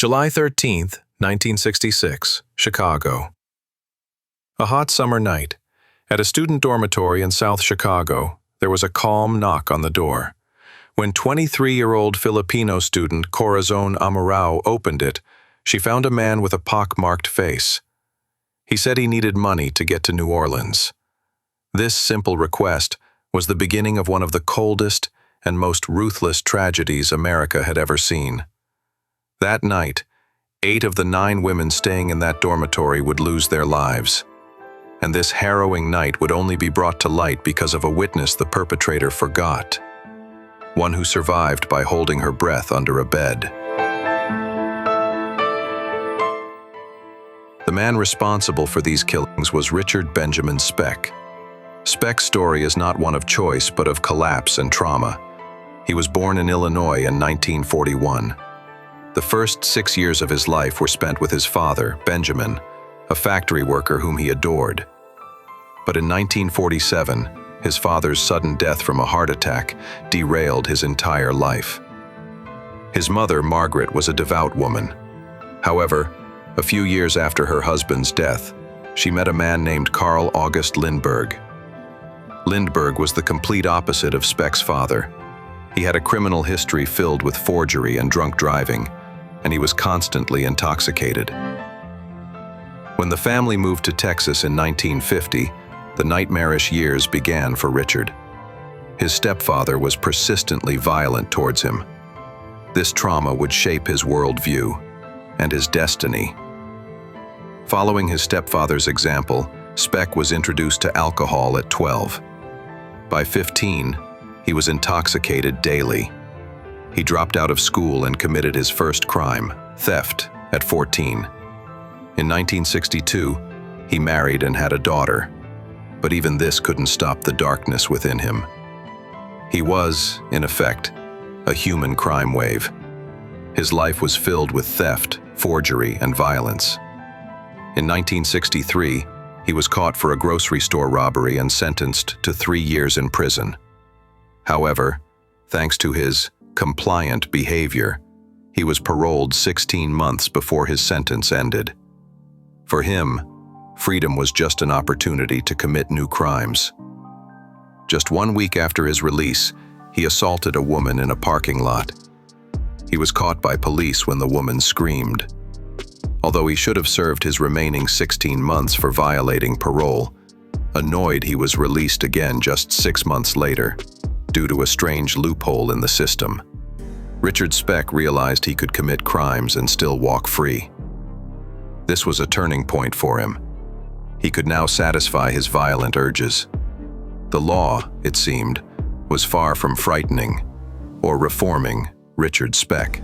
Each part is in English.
July 13th, 1966, Chicago. A hot summer night. At a student dormitory in South Chicago, there was a calm knock on the door. When 23-year-old Filipino student Corazon Amurao opened it, she found a man with a pock-marked face. He said he needed money to get to New Orleans. This simple request was the beginning of one of the coldest and most ruthless tragedies America had ever seen. That night, 8 of the 9 women staying in that dormitory would lose their lives. And this harrowing night would only be brought to light because of a witness the perpetrator forgot. One who survived by holding her breath under a bed. The man responsible for these killings was Richard Benjamin Speck. Speck's story is not one of choice but of collapse and trauma. He was born in Illinois in 1941. The first 6 years of his life were spent with his father, Benjamin, a factory worker whom he adored. But in 1947, his father's sudden death from a heart attack derailed his entire life. His mother, Margaret, was a devout woman. However, a few years after her husband's death, she met a man named Carl August Lindbergh. Lindbergh was the complete opposite of Speck's father. He had a criminal history filled with forgery and drunk driving, and he was constantly intoxicated. When the family moved to Texas in 1950, the nightmarish years began for Richard. His stepfather was persistently violent towards him. This trauma would shape his worldview and his destiny. Following his stepfather's example, Speck was introduced to alcohol at 12. By 15, he was intoxicated daily. He dropped out of school and committed his first crime, theft, at 14. In 1962, he married and had a daughter, but even this couldn't stop the darkness within him. He was, in effect, a human crime wave. His life was filled with theft, forgery, and violence. In 1963, he was caught for a grocery store robbery and sentenced to 3 years in prison. However, thanks to his compliant behavior, he was paroled 16 months before his sentence ended. For him, freedom was just an opportunity to commit new crimes. Just 1 week after his release, he assaulted a woman in a parking lot. He was caught by police when the woman screamed. Although he should have served his remaining 16 months for violating parole, annoyed he was released again just 6 months later, due to a strange loophole in the system. Richard Speck realized he could commit crimes and still walk free. This was a turning point for him. He could now satisfy his violent urges. The law, it seemed, was far from frightening or reforming Richard Speck.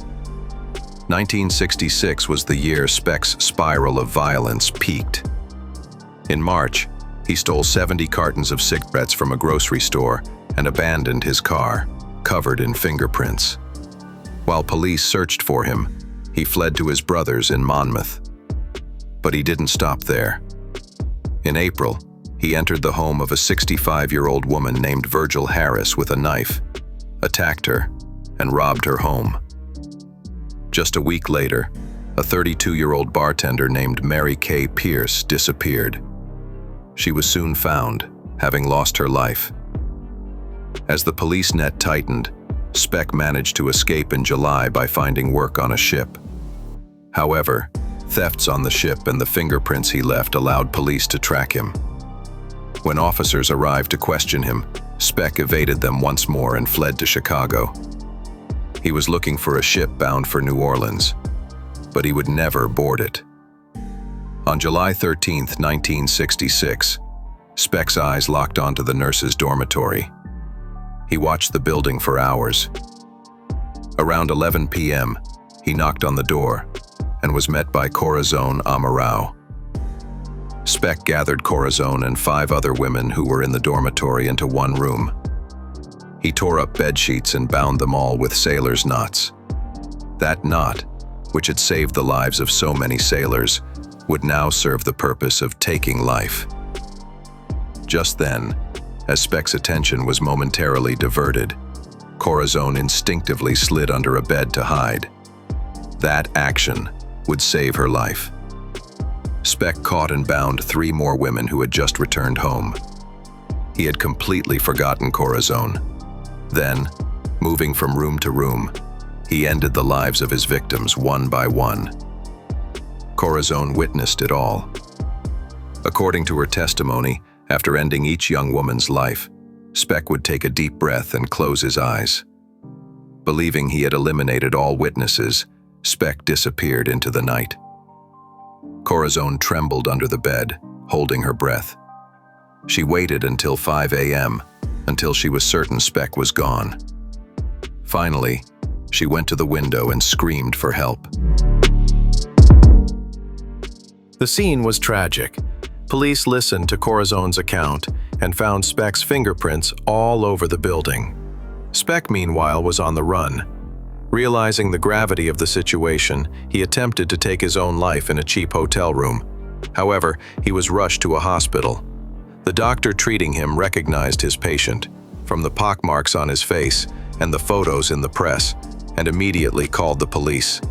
1966 was the year Speck's spiral of violence peaked. In March, he stole 70 cartons of cigarettes from a grocery store and abandoned his car, covered in fingerprints. While police searched for him, he fled to his brother's in Monmouth. But he didn't stop there. In April, he entered the home of a 65-year-old woman named Virgil Harris with a knife, attacked her, and robbed her home. Just a week later, a 32-year-old bartender named Mary Kay Pierce disappeared. She was soon found, having lost her life. As the police net tightened, Speck managed to escape in July by finding work on a ship. However, thefts on the ship and the fingerprints he left allowed police to track him. When officers arrived to question him, Speck evaded them once more and fled to Chicago. He was looking for a ship bound for New Orleans, but he would never board it. On July 13, 1966, Speck's eyes locked onto the nurses' dormitory. He watched the building for hours. Around 11 p.m., he knocked on the door and was met by Corazon Amurao. Speck gathered Corazon and 5 other women who were in the dormitory into one room. He tore up bedsheets and bound them all with sailor's knots. That knot, which had saved the lives of so many sailors, would now serve the purpose of taking life. Just then, as Speck's attention was momentarily diverted, Corazon instinctively slid under a bed to hide. That action would save her life. Speck caught and bound 3 more women who had just returned home. He had completely forgotten Corazon. Then, moving from room to room, he ended the lives of his victims one by one. Corazon witnessed it all. According to her testimony, after ending each young woman's life, Speck would take a deep breath and close his eyes. Believing he had eliminated all witnesses, Speck disappeared into the night. Corazon trembled under the bed, holding her breath. She waited until 5 a.m., until she was certain Speck was gone. Finally, she went to the window and screamed for help. The scene was tragic. Police listened to Corazon's account and found Speck's fingerprints all over the building. Speck, meanwhile, was on the run. Realizing the gravity of the situation, he attempted to take his own life in a cheap hotel room. However, he was rushed to a hospital. The doctor treating him recognized his patient, from the pockmarks on his face and the photos in the press, and immediately called the police.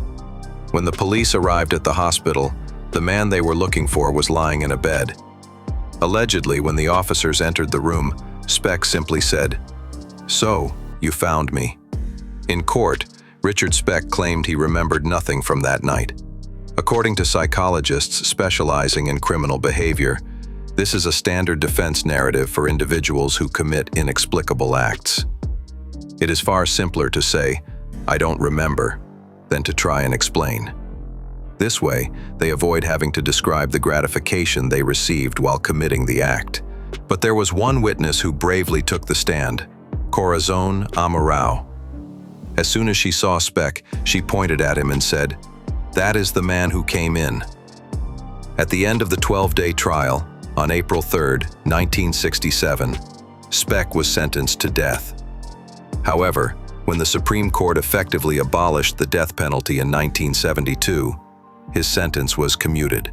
When the police arrived at the hospital, the man they were looking for was lying in a bed. Allegedly, when the officers entered the room, Speck simply said, "So, you found me." In court, Richard Speck claimed he remembered nothing from that night. According to psychologists specializing in criminal behavior, this is a standard defense narrative for individuals who commit inexplicable acts. It is far simpler to say, "I don't remember," than to try and explain. This way, they avoid having to describe the gratification they received while committing the act. But there was one witness who bravely took the stand, Corazon Amurao. As soon as she saw Speck, she pointed at him and said, "That is the man who came in." At the end of the 12-day trial, on April 3, 1967, Speck was sentenced to death. However, when the Supreme Court effectively abolished the death penalty in 1972, his sentence was commuted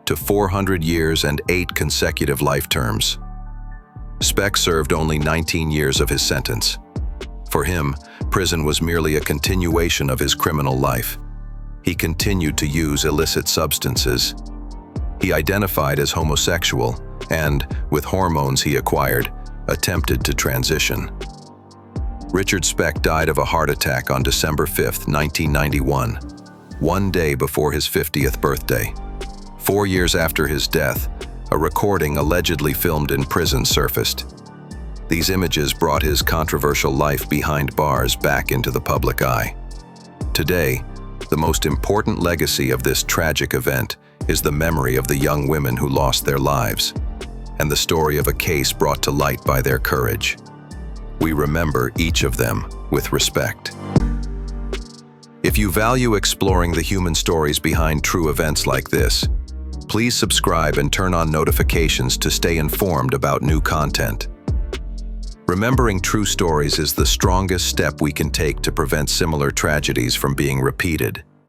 to 400 years and 8 consecutive life terms. Speck served only 19 years of his sentence. For him, prison was merely a continuation of his criminal life. He continued to use illicit substances. He identified as homosexual and, with hormones he acquired, attempted to transition. Richard Speck died of a heart attack on December 5, 1991, one day before his 50th birthday. 4 years after his death, a recording allegedly filmed in prison surfaced. These images brought his controversial life behind bars back into the public eye. Today, the most important legacy of this tragic event is the memory of the young women who lost their lives, and the story of a case brought to light by their courage. We remember each of them with respect. If you value exploring the human stories behind true events like this, please subscribe and turn on notifications to stay informed about new content. Remembering true stories is the strongest step we can take to prevent similar tragedies from being repeated.